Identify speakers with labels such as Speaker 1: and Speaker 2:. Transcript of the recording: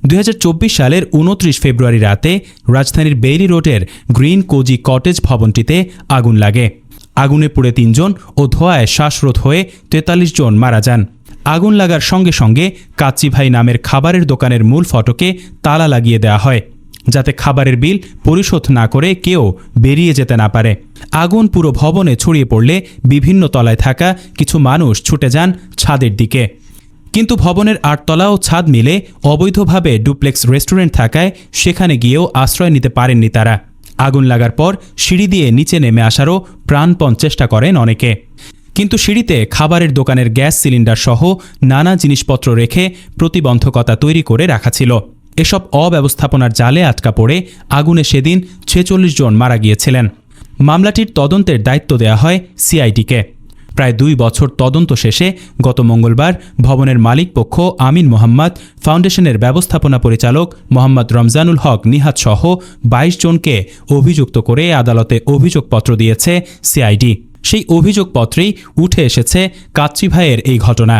Speaker 1: 2024 সালের 29 ফেব্রুয়ারি রাতে রাজধানীর বেইলি রোডের গ্রিন কোজি কটেজ ভবনটিতে আগুন লাগে। আগুনে পুড়ে 3 জন ও ধোঁয়ায় শ্বাসরোধ হয়ে 43 জন মারা যান। আগুন লাগার সঙ্গে সঙ্গে কাচ্চি ভাই নামের খাবারের দোকানের মূল ফটকে তালা লাগিয়ে দেওয়া হয়, যাতে খাবারের বিল পরিশোধ না করে কেউ বেরিয়ে যেতে না পারে। আগুন পুরো ভবনে ছড়িয়ে পড়লে বিভিন্ন তলায় থাকা কিছু মানুষ ছুটে যান ছাদের দিকে, কিন্তু ভবনের 8 তলা ও ছাদ মিলে অবৈধভাবে ডুপ্লেক্স রেস্টুরেন্ট থাকায় সেখানে গিয়েও আশ্রয় নিতে পারেননি তারা। আগুন লাগার পর সিঁড়ি দিয়ে নিচে নেমে আসারও প্রাণপণ চেষ্টা করেন অনেকে, কিন্তু সিঁড়িতে খাবারের দোকানের গ্যাস সিলিন্ডার সহ নানা জিনিসপত্র রেখে প্রতিবন্ধকতা তৈরি করে রাখা ছিল। এসব অব্যবস্থাপনার জালে আটকা পড়ে আগুনে সেদিন 46 জন মারা গিয়েছিলেন। মামলাটির তদন্তের দায়িত্ব দেওয়া হয় সিআইডিকে। প্রায় 2 বছর তদন্ত শেষে গত মঙ্গলবার ভবনের মালিকপক্ষ আমিন মোহাম্মদ, ফাউন্ডেশনের ব্যবস্থাপনা পরিচালক মোহাম্মদ রমজানুল হক নিহাত সহ 22 জনকে অভিযুক্ত করে আদালতে অভিযোগপত্র দিয়েছে সিআইডি। সেই অভিযোগপত্রেই উঠে এসেছে কাচ্চি ভাইয়ের এই ঘটনা।